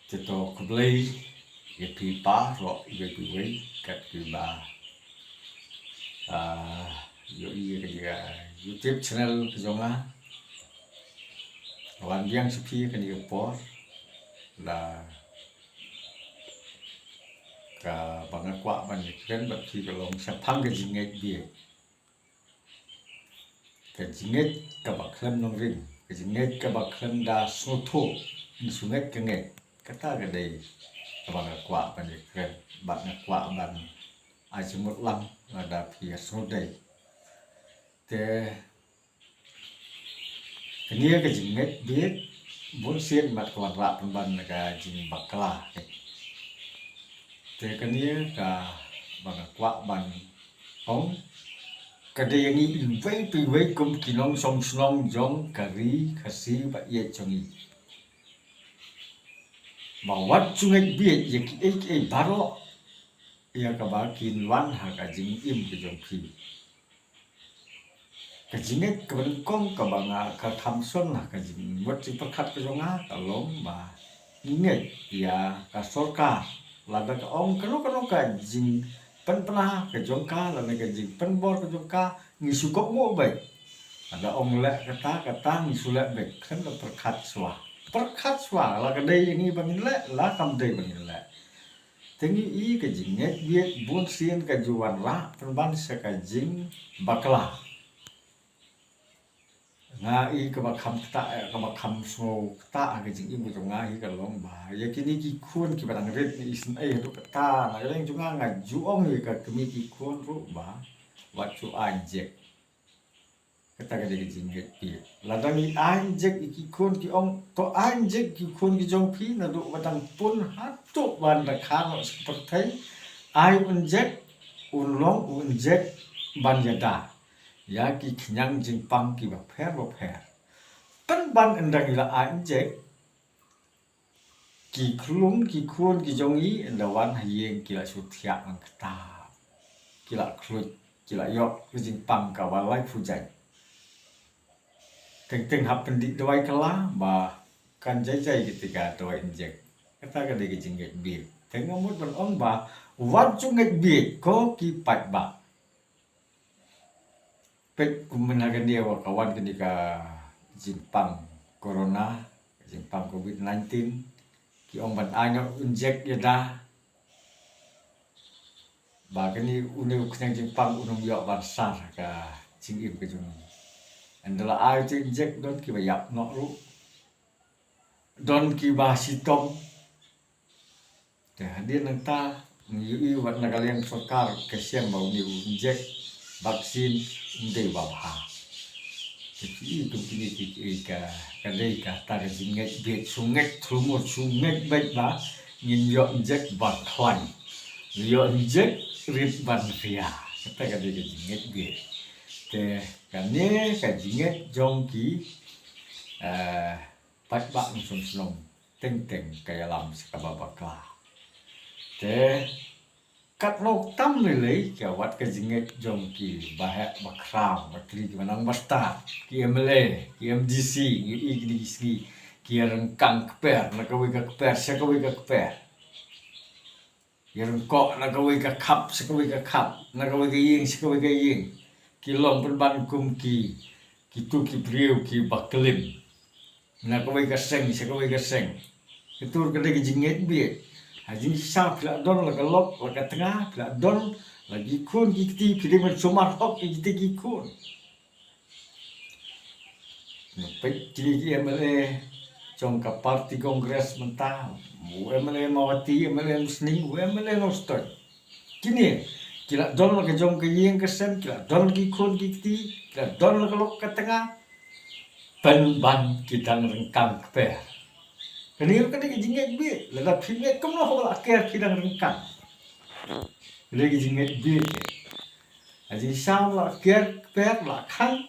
Tito Kublai, Yepi Pa, Rock, Yepi Wei, Kat Kiba, YouTube channel Zonga, Wan Biang Sepi kan dia por, là cả bằng quả bằng cái bậc khi cái lòng sắp phăng cái gì nghe bia cái gì nghe cái bậc khâm nông rừng cái gì nghe cái bậc khâm đa số thô như số nghe cái nghe cái ta cái đây cái bằng quả bằng cái bằng quả bằng ai chỉ một lần là đã phía số đây thế cái nghe cái gì nghe biết muốn xiên mặt còn lạ bằng cái gì bậc là thế cái này cả bằng quả bằng không cái đây yang ini vei kum kinong song song jong kari kasi ba ye chongi mà wat chungai biet ye ki baro ya ka ba kin wan ha ka jing im ke jong phi ka jinget ka ban kong ka ba nga ka tham son ha ka jing wat chi pakhat ka jong ha ka lom ba nget ya ka sorka la da ka ong ka jing pen pernah ke jongka la ke jing pen bor ke jongka ngisu kok mo baik ada ong le kata ngisu le baik kan la perkat swa la ke dei ni bangin le la kam dei bangin le tengi i ke jing net biet bun sien ke juan la pen ban se ka jing bakla nga i ke ba kham ta ke ba kham so ta ke jing i mu jong nga hi ka long ba ya kini ki khun ki ba dang ret ni isin ai tu ta na leng jong nga ju ong hi ka kemi ki khun ru ba wat chu anjek kata ka de jing het pi la dang i anjek ki khun ki ong to anjek ki khun ki jong phi na du ba dang pun ha tu ban da kha no seperti ai unjek ulong unjek ban yada ya ki kenyang jing pang ki ba pher pen ban endang ila anjek ki klung ki khun ki jongi enda wan hayeng ki la suthia ang kata ki la klut ki la yok ki jing pang ka walai phujai teng hap pendit doi kala ba kan jai ketika doi injek kata ka de ki jing get bi teng amut ban ong ba wat chung get bi ko ki pat ba pet kumenagan dia wa kawan ketika jimpang corona jimpang covid-19 ki ong ban anyo injek ya da ba kani unu knyang jimpang unum yo ban sar ka jingim ke jung andala ai tu injek don ki ba yap no ru don ki ba sitom te hadir nang ta ngi wat nagalian sokar kesian bau ni injek vaksin ndei ba ha thì itu kini ka kadai ka tar jinget bet sunget thumur sunget bet ba ngin yo injek ban khwan yo injek rip ban ria kata kadai ka jinget bet te kane ka jinget jongki pat ba sum sum teng kaya lam sakababaka te cắt lô tâm người lấy kiểu vật cái gì nghe dòng kỳ bà hẹ bà khảo bà kri bà nang basta ki MLA ki MDC ki IGDC ki rang kang kper na kawai ka kper sa kawai ka kper yang kok na kawai ka khap sa kawai ka khap na kawai ka ying sa kawai ka ying ki long pen ban kum ki tu ki priu ki baklim na kawai ka seng sa kawai ka seng itu kada ki jinget biet haji sa pila don la galok la tengah pila don lagi kun kiti pilih mencumar hok kiti kun pe kiri MLA trong ka parti kongres mentah MLA mawati MLA musning MLA noston kini kila don la jong ke yeng kesen kila don ki kun kiti kila don la galok ka tengah pen ban kita rengkang pe Kenir kan dia jinget bi, lada pinget kamu lah kalau akhir kita rengkang. Lagi jinget bi, aja sang lah akhir per lah kang,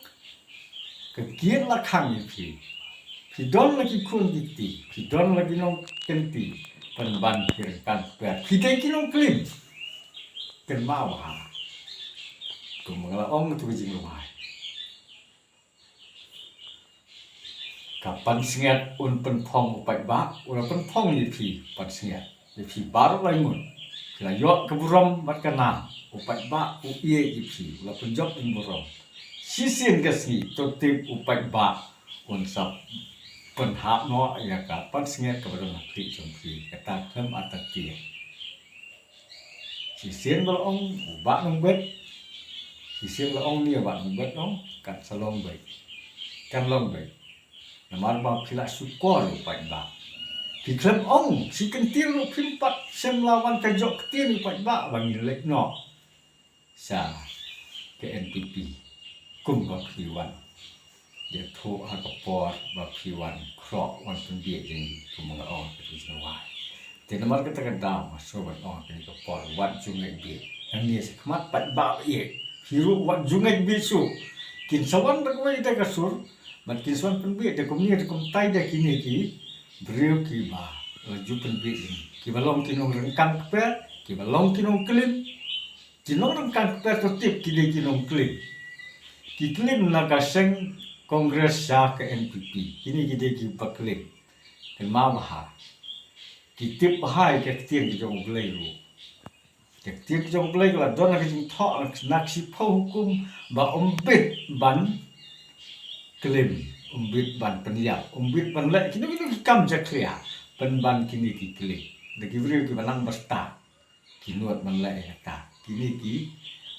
kekir lah kang ni don lagi kun giti, don lagi nong kenti, penban rengkang per, kita kinong klim, kenmau ha, kemengalah ong tu jing luai. kapan sengat pen phong upat ba ula pen phong ni pi pan sengat ni pi baru lai mun kila yok ke burom mat kana upat ba u ie i pi ula pen jok in burom sisin kesni totip upat ba un sap pen hak no ya ka pan sengat ke burom pi jom pi kata kem atak ti sisin bal ong ba nong bet sisin bal ong ni ba nong bet ong kat salong bet kan long bet namar ba kila sukor upat ba Kiklem ong si kentir pimpat sem lawan kajok ketir upat ba bang lek no sa ke NPP kum ba piwan dia tho ha ka por ba piwan kro wan pun dia jeng kum nga ong ke sawai te namar kata kada so ba ong ke ka por wat jungai bi ang ni se khmat pat ba ye hiru wat jungai bi su kin sawan ba ko ida ka sur mat kin sawan pun bi de kum ni de kum tai de kini ki beriu ki ba laju penbit ini ki balong kinong rengkang keper ki balong kinong klim kinong rengkang keper tertib ki de kinong klim ki klim naga seng kongres sa ke NPP kini ki de ki paklim ke ma bah ki tip bahai ke ketir ki jong blai lu ke ketir ki jong blai la don ka jing tho nak si pho hukum ba ombit ban klim umbit ban peniap umbit ban lek kini kam jaklia penban kini ki klik de ki vri ki balang basta kinuat ban lek ta kini ki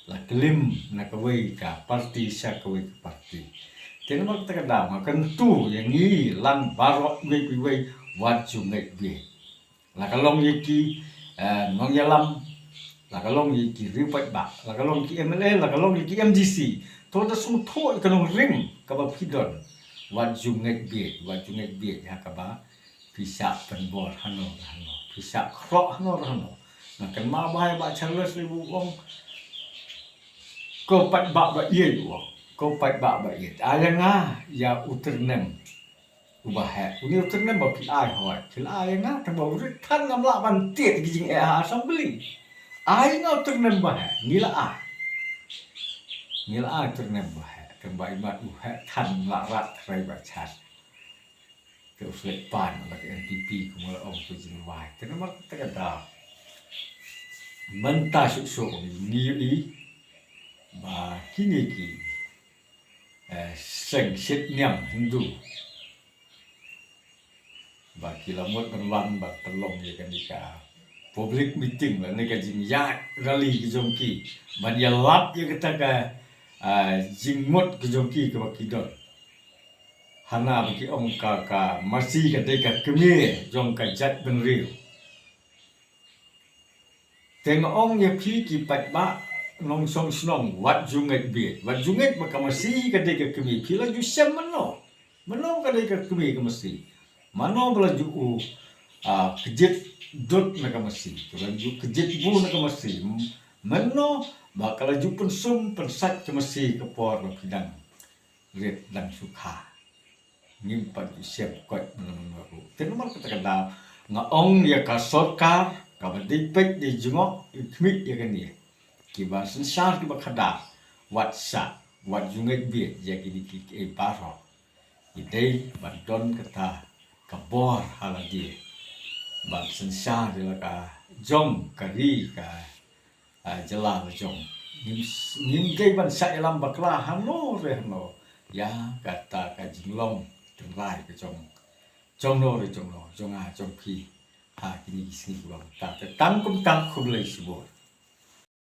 la klim na kawai ka parti sa kawai parti ten mak ta kada ma kan tu yang ni lan barok we pi we wat jungai be la kalong ye ki ngong yalam la kalong ye ki ripat ba la kalong ki MLA la kalong ye ki MDC to da sum tho kanong ring ka ba pidon wat jungai be ha ka ba bisa penbor hano bisa krok hano nah kan ma bai ba charles ribu wong ko pat ba ye wong ko pat ba ye ala nga ya uternem ubah ha uni uternem ba pi ai hoi kila ai nga ta ba rit kan ngam la ban tiet gi jing assembly ai nga uternem ba ngila a uternem ba kan ba imat u ha kan la rat rai ba chat ke uslek pan la ke NPP kumula om ku jing wai kena mar ta kada menta su ni ba kini ki seng sit nyam hindu ba kilamot ban ba telong ye kan dika public meeting la ne ka jing ya rally ki jong ki ban ya lap ye kata ka jing mot ki jong ki ka kidon hana bagi om ka masih ketika kemir jong ka jat ben riu tengok ong ye pi ki pat ba nong song snong wat junget maka masih ketika kemir pila ju sem mano ketika kemir ka masih mano belaju kejit dot maka masih belaju kejit bu maka masih mano bakal ju pensum pensat ka masih ke por pidang ret dan sukha ngimpat siap kuat menurut tenumar kata kata ngaong dia ka sorkar ka badipek di jengok ikmit dia kan dia kiba sensar kiba kada watsa wat junget bi ya kini ki paro idei bandon kata kabor hala dia ban sensar dia ka jong kari ka jelal jong nim gay ban sa ilam bakla hano rehno ya kata ka jinglong terai ke jong no jong a jong pi ha kini sini buang ta tang kum lei sibor